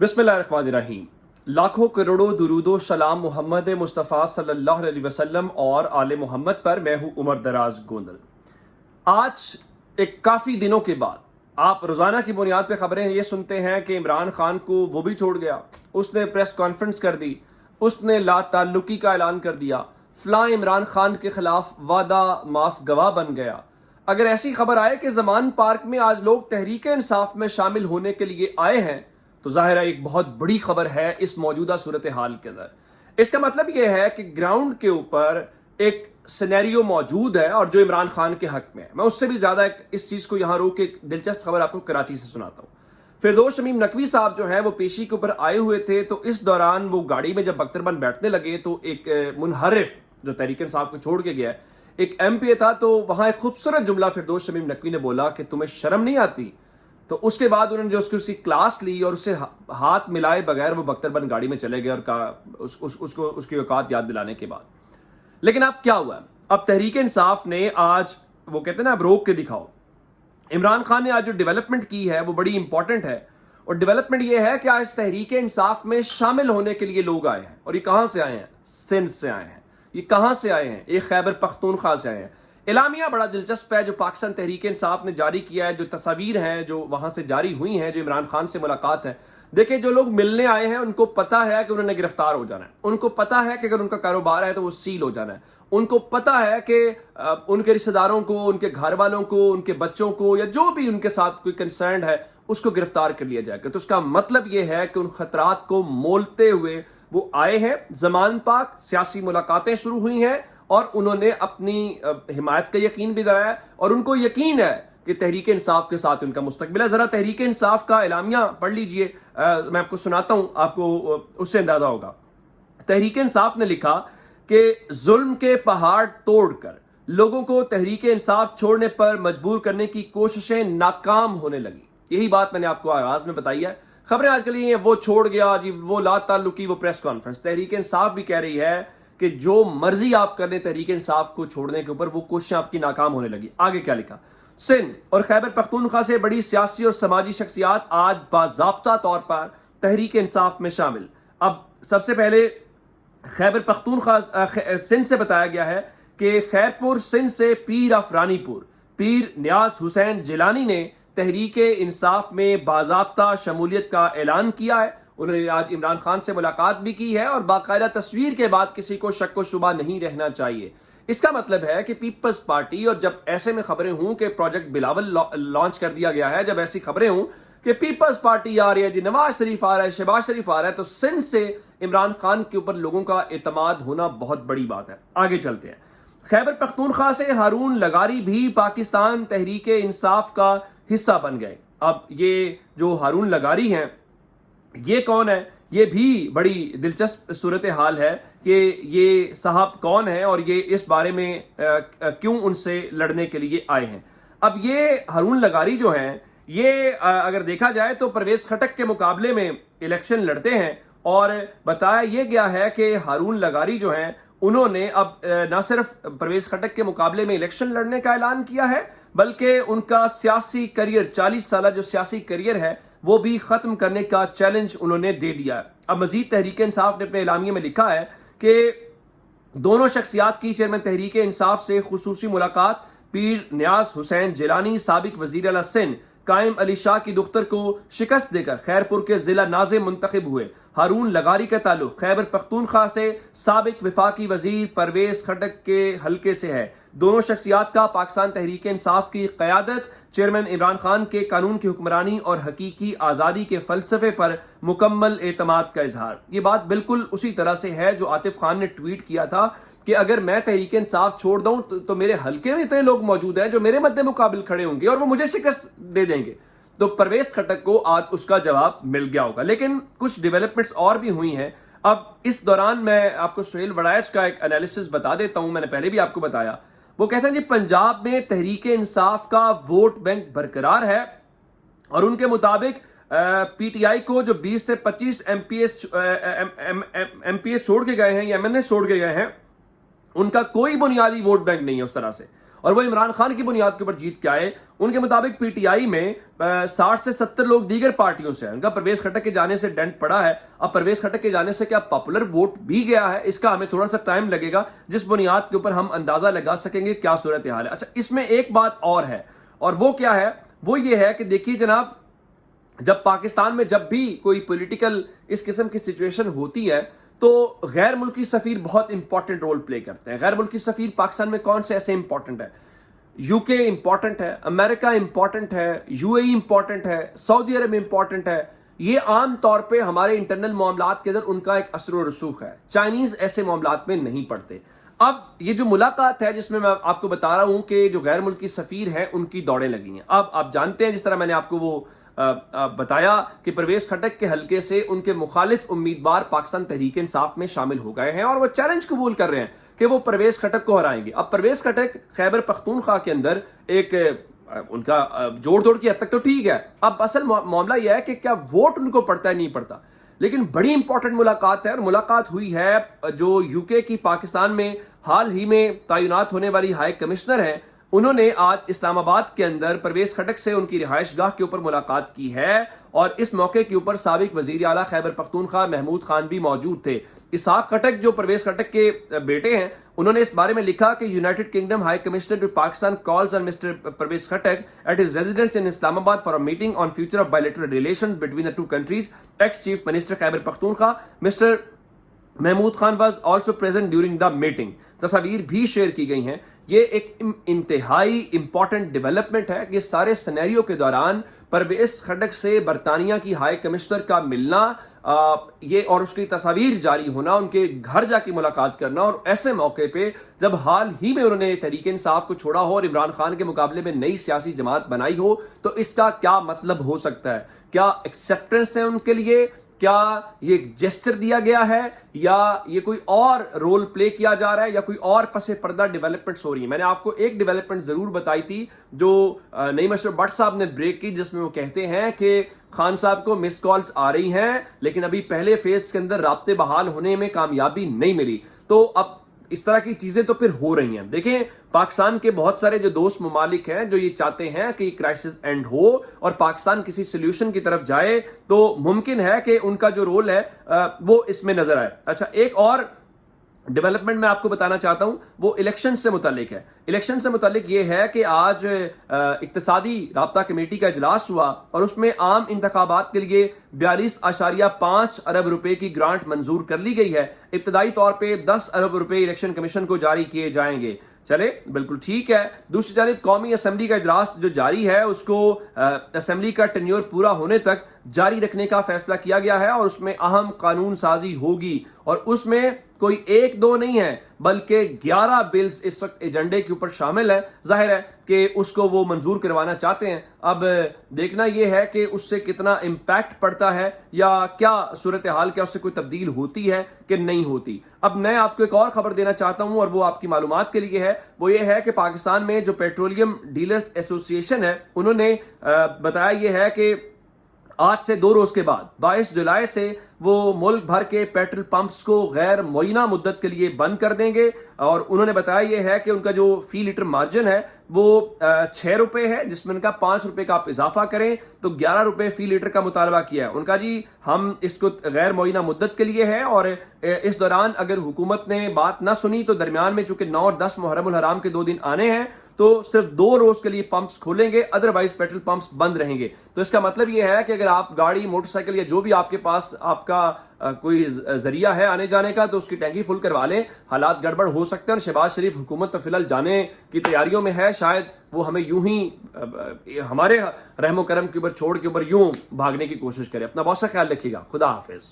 बिस्मिल्लाहिर्रहमानिर्रहीम। लाखों करोड़ों दुरूदो सलाम मोहम्मद मुस्तफ़ा सल्लल्लाहु अलैहि वसल्लम और आले मोहम्मद पर। मैं हूँ उमर दराज गोंदल। आज एक काफ़ी दिनों के बाद आप रोज़ाना की बुनियाद पर ख़बरें ये सुनते हैं कि इमरान खान को वो भी छोड़ गया, उसने प्रेस कॉन्फ्रेंस कर दी, उसने ला ताल्लुकी का ऐलान कर दिया, फ़लाँ इमरान खान के ख़िलाफ़ वादा माफ़ गवाह बन गया। अगर ऐसी खबर आए कि ज़मान पार्क में आज लोग तहरीक इंसाफ में शामिल होने के लिए आए हैं तो ज़ाहिर है एक बहुत बड़ी खबर है इस मौजूदा सूरत हाल के अंदर। इसका मतलब यह है कि ग्राउंड के ऊपर एक सिनेरियो मौजूद है और जो इमरान खान के हक में है। मैं उससे भी ज़्यादा इस चीज़ को यहाँ रोक एक दिलचस्प खबर आपको कराची से सुनाता हूँ। फिरदौस शमीम नकवी साहब जो हैं वो पेशी के ऊपर आए हुए थे, तो इस दौरान वो गाड़ी में जब बख्तरबंद बैठने लगे तो एक मुनहरिफ जो तहरीक इंसाफ को छोड़ के गया एक MP था, तो वहाँ एक खूबसूरत जुमला फिरदौस शमीम नकवी ने बोला कि तुम्हें शर्म नहीं आती। तो उसके बाद उन्होंने जो उसकी क्लास ली और उससे हाथ मिलाए बगैर वो बख्तरबंद गाड़ी में चले गए और कहा उसको उसकी औकात याद दिलाने के बाद। लेकिन अब क्या हुआ? अब तहरीक इंसाफ ने आज वो कहते हैं ना, अब रोक के दिखाओ। इमरान खान ने आज जो डेवलपमेंट की है वो बड़ी इंपॉर्टेंट है, और डेवलपमेंट ये है कि आज तहरीक इंसाफ में शामिल होने के लिए लोग आए हैं। और ये कहाँ से आए हैं? सिंध से आए हैं। ये कहाँ से आए हैं? ये खैबर पख्तूनख्वा से आए हैं। एलामिया बड़ा दिलचस्प है जो पाकिस्तान तहरीक इंसाफ ने जारी किया है, जो तस्वीर हैं जो वहाँ से जारी हुई हैं, जो इमरान खान से मुलाकात है। देखिए, जो लोग मिलने आए हैं उनको पता है कि उन्होंने गिरफ्तार हो जाना है, उनको पता है कि अगर उनका कारोबार है तो वो सील हो जाना है, उनको पता है कि उनके रिश्तेदारों को, उनके घर वालों को, उनके बच्चों को या जो भी उनके साथ कोई कंसर्न है उसको गिरफ्तार कर लिया जाएगा। तो उसका मतलब ये है कि उन खतरात को मोलते हुए वो आए हैं। ज़मान पाक सियासी मुलाकातें शुरू हुई हैं और उन्होंने अपनी हिमायत का यकीन भी दिलाया और उनको यकीन है कि तहरीक इंसाफ के साथ उनका मुस्तकबिल है। ज़रा तहरीक इंसाफ का एलामिया पढ़ लीजिए, मैं आपको सुनाता हूँ, आपको उससे अंदाज़ा होगा। तहरीक इंसाफ ने लिखा कि जुल्म के पहाड़ तोड़कर लोगों को तहरीक इंसाफ छोड़ने पर मजबूर करने की कोशिशें नाकाम होने लगी। यही बात मैंने आपको आगाज में बताई है। खबरें आजकल ये वो छोड़ गया जी, वो ला ताल्लुकी, वो प्रेस कॉन्फ्रेंस। तहरीक इंसाफ भी कह रही है कि जो मर्जी आप कर लें तहरीक इंसाफ को छोड़ने के ऊपर, वो कोशिशें आपकी नाकाम होने लगी। आगे क्या लिखा? सिंध और खैबर पख्तूनख्वा से बड़ी सियासी और समाजी शख्सियात आज बाज़ाब्ता तौर पर तहरीक इंसाफ में शामिल। अब सबसे पहले खैबर पख्तूनख्वा सिंध से बताया गया है कि खैरपुर सिंध से पीर अफरानीपुर पीर नियाज हुसैन जिलानी ने तहरीक इंसाफ में बाज़ाब्ता शमूलियत का ऐलान किया है। उन्होंने आज इमरान खान से मुलाकात भी की है और बाकायदा तस्वीर के बाद किसी को शक व शुबा नहीं रहना चाहिए। इसका मतलब है कि पीपल्स पार्टी, और जब ऐसे में खबरें हों कि प्रोजेक्ट बिलावल लॉन्च कर दिया गया है, जब ऐसी खबरें हों कि पीपल्स पार्टी आ रही है जी, नवाज शरीफ आ रहा है, शहबाज शरीफ आ रहा है, तो सिंध से इमरान खान के ऊपर लोगों का एतमाद होना बहुत बड़ी बात है। आगे चलते हैं। खैबर पख्तूनख्वा से हारून लगारी भी पाकिस्तान तहरीक इंसाफ का हिस्सा बन गए। अब ये जो हारून लगारी हैं, ये कौन है? ये भी बड़ी दिलचस्प सूरत हाल है कि ये साहब कौन है और ये इस बारे में क्यों उनसे लड़ने के लिए आए हैं। अब ये हारून लगारी जो हैं, ये अगर देखा जाए तो परवेज खटक के मुकाबले में इलेक्शन लड़ते हैं, और बताया ये गया है कि हारून लगारी जो हैं उन्होंने अब न सिर्फ परवेज खटक के मुकाबले में इलेक्शन लड़ने का ऐलान किया है, बल्कि उनका सियासी करियर, 40 साल जो सियासी करियर है, वो भी खत्म करने का चैलेंज उन्होंने दे दिया है। अब मजीद तहरीक इंसाफ ने अपने एलामिये में लिखा है कि दोनों शख्सियात की चेयरमैन तहरीक इंसाफ से खुसूसी मुलाकात। पीर नियाज हुसैन जिलानी साबिक वजीर आला सिंध कायम अली शाह की दुख्तर को शिकस्त देकर खैरपुर के जिला नाज़िम मुंतखब हुए। हारून लगारी का ताल्लुक खैबर पख्तूनख्वा से साबिक वफाकी वजीर परवेज खटक के हल्के से है। दोनों शख्सियात का पाकिस्तान तहरीक इंसाफ की क़यादत, चेयरमैन इमरान खान के कानून की हुक्मरानी और हकीकी आज़ादी के फ़लसफ़े पर मुकम्मल एतमाद का इजहार। ये बात बिल्कुल उसी तरह से है जो आतिफ खान ने ट्वीट किया था कि अगर मैं तहरीक इंसाफ छोड़ दूं तो मेरे हल्के में इतने लोग मौजूद हैं जो मेरे मद्दे मुकाबिल खड़े होंगे और वो मुझे शिकस्त दे देंगे। तो परवेज खटक को आज उसका जवाब मिल गया होगा। लेकिन कुछ डेवलपमेंट्स और भी हुई हैं। अब इस दौरान मैं आपको सुहेल वड़ाइच का एक एनालिसिस बता देता हूं, मैंने पहले भी आपको बताया। वो कहते हैं जी, पंजाब में तहरीक इंसाफ का वोट बैंक बरकरार है और उनके मुताबिक PTI को जो 20 से 25 MPs छोड़ के गए हैं या MNS छोड़ के गए हैं, उनका कोई बुनियादी वोट बैंक नहीं है उस तरह से। اور وہ عمران خان کی بنیاد کے اوپر جیت کے آئے. ان کے مطابق پی ٹی آئی میں 60 سے 70 لوگ دیگر پارٹیوں سے ہیں. ان کا پرویز خٹک کے جانے سے ڈنٹ پڑا ہے. اب پرویز خٹک کے جانے سے کیا پاپولر ووٹ بھی گیا ہے؟ اس کا ہمیں تھوڑا سا ٹائم لگے گا, جس بنیاد کے اوپر ہم اندازہ لگا سکیں گے کیا صورتحال ہے. اچھا, اس میں ایک بات اور ہے, اور وہ کیا ہے؟ وہ یہ ہے کہ دیکھیے جناب, جب پاکستان میں جب بھی کوئی پولیٹیکل اس قسم کی سچویشن ہوتی ہے تو غیر ملکی سفیر بہت امپورٹنٹ رول پلے کرتے ہیں. غیر ملکی سفیر پاکستان میں کون سے ایسے امپورٹنٹ ہے؟ یو کے امپورٹنٹ ہے, امریکہ امپورٹنٹ ہے, یو اے ای امپورٹنٹ ہے, سعودی عرب امپورٹنٹ ہے. یہ عام طور پہ ہمارے انٹرنل معاملات کے اندر ان کا ایک اثر و رسوخ ہے. چائنیز ایسے معاملات میں نہیں پڑتے. اب یہ جو ملاقات ہے جس میں آپ کو بتا رہا ہوں کہ جو غیر ملکی سفیر ہیں ان کی دوڑیں لگی ہیں. اب آپ جانتے ہیں, جس طرح میں نے آپ کو وہ بتایا کہ پرویز خٹک کے حلقے سے ان کے مخالف امیدوار پاکستان تحریک انصاف میں شامل ہو گئے ہیں اور وہ چیلنج قبول کر رہے ہیں کہ وہ پرویز خٹک کو ہرائیں گے. اب پرویز خٹک خیبر پختونخوا کے اندر ایک ان کا جوڑ توڑ کی حد تک تو ٹھیک ہے. اب اصل معاملہ یہ ہے کہ کیا ووٹ ان کو پڑتا ہے, نہیں پڑتا. لیکن بڑی امپورٹنٹ ملاقات ہے, اور ملاقات ہوئی ہے جو یو کے کی پاکستان میں حال ہی میں تعینات ہونے والی ہائی کمشنر ہیں. انہوں نے آج اسلام آباد کے اندر پرویز خٹک سے ان کی رہائش گاہ کے اوپر ملاقات کی ہے, اور اس موقع کے اوپر سابق وزیر اعلیٰ خیبر پختونخوا محمود خان بھی موجود تھے. اسحاق خٹک جو پرویز خٹک کے بیٹے ہیں, انہوں نے اس بارے میں لکھا کہ United Kingdom high commissioner to Pakistan calls on mister Pervez Khattak at his residence in Islamabad for a meeting on future of bilateral relations between the two countries. Ex chief minister Khyber Pakhtunkhwa mister Mahmood Khan was also present during the meeting. تصاویر بھی share کی گئی ہیں. یہ ایک انتہائی important development ہے کہ سارے سینیریو کے دوران پرویز خٹک سے برطانیہ کی ہائی کمشنر کا ملنا, یہ اور اس کی تصاویر جاری ہونا, ان کے گھر جا کے ملاقات کرنا, اور ایسے موقع پہ جب حال ہی میں انہوں نے تحریک انصاف کو چھوڑا ہو اور عمران خان کے مقابلے میں نئی سیاسی جماعت بنائی ہو, تو اس کا کیا مطلب ہو سکتا ہے؟ کیا ایکسیپٹنس ہے ان کے لیے؟ کیا یہ جیسچر دیا گیا ہے, یا یہ کوئی اور رول پلے کیا جا رہا ہے, یا کوئی اور پس پردہ ڈیولپمنٹس ہو رہی ہیں؟ میں نے آپ کو ایک ڈیولپمنٹ ضرور بتائی تھی جو نعیم اشرف بٹ صاحب نے بریک کی, جس میں وہ کہتے ہیں کہ خان صاحب کو مس کالز آ رہی ہیں لیکن ابھی پہلے فیز کے اندر رابطے بحال ہونے میں کامیابی نہیں ملی. تو اب اس طرح کی چیزیں تو پھر ہو رہی ہیں. دیکھیں, پاکستان کے بہت سارے جو دوست ممالک ہیں جو یہ چاہتے ہیں کہ یہ کرائسس اینڈ ہو اور پاکستان کسی سلیوشن کی طرف جائے, تو ممکن ہے کہ ان کا جو رول ہے وہ اس میں نظر آئے. اچھا, ایک اور ڈیولپمنٹ میں آپ کو بتانا چاہتا ہوں, وہ الیکشن سے متعلق ہے. الیکشن سے متعلق یہ ہے کہ آج اقتصادی رابطہ کمیٹی کا اجلاس ہوا اور اس میں عام انتخابات کے لیے 42.5 ارب روپے کی گرانٹ منظور کر لی گئی ہے. ابتدائی طور پہ 10 ارب روپے الیکشن کمیشن کو جاری کیے جائیں گے. چلے, بالکل ٹھیک ہے. دوسری جانب قومی اسمبلی کا اجلاس جو جاری ہے اس کو اسمبلی کا ٹینیور پورا ہونے تک جاری رکھنے کا فیصلہ کیا گیا ہے, اور اس میں اہم قانون سازی ہوگی, اور اس میں کوئی 1-2 نہیں ہے بلکہ 11 بلز اس وقت ایجنڈے کے اوپر شامل ہیں. ظاہر ہے کہ اس کو وہ منظور کروانا چاہتے ہیں. اب دیکھنا یہ ہے کہ اس سے کتنا امپیکٹ پڑتا ہے, یا کیا صورتحال, کیا اس سے کوئی تبدیل ہوتی ہے کہ نہیں ہوتی. اب میں آپ کو ایک اور خبر دینا چاہتا ہوں, اور وہ آپ کی معلومات کے لیے ہے. وہ یہ ہے کہ پاکستان میں جو پیٹرولیم ڈیلرز ایسوسی ایشن ہے, انہوں نے بتایا یہ ہے کہ آج سے 2 روز کے بعد 22 جولائی سے وہ ملک بھر کے پیٹرول پمپس کو غیر معینہ مدت کے لیے بند کر دیں گے. اور انہوں نے بتایا یہ ہے کہ ان کا جو فی لیٹر مارجن ہے وہ 6 روپے ہے, جس میں ان کا 5 روپے کا آپ اضافہ کریں تو 11 روپے فی لیٹر کا مطالبہ کیا ہے. ان کا جی ہم اس کو غیر معینہ مدت کے لیے ہے, اور اس دوران اگر حکومت نے بات نہ سنی تو درمیان میں چونکہ 9 اور 10 محرم الحرام کے 2 دن آنے ہیں تو صرف 2 روز کے لیے پمپس کھولیں گے, ادروائز پیٹرول پمپس بند رہیں گے. تو اس کا مطلب یہ ہے کہ اگر آپ گاڑی, موٹر سائیکل یا جو بھی آپ کے پاس آپ کا کوئی ذریعہ ہے آنے جانے کا, تو اس کی ٹینکی فل کروا لیں. حالات گڑبڑ ہو سکتے ہیں, اور شہباز شریف حکومت تو فی الحال جانے کی تیاریوں میں ہے. شاید وہ ہمیں یوں ہی ہمارے رحم و کرم کے اوپر چھوڑ کے اوپر یوں بھاگنے کی کوشش کرے. اپنا بہت سا خیال رکھیے گا. خدا حافظ.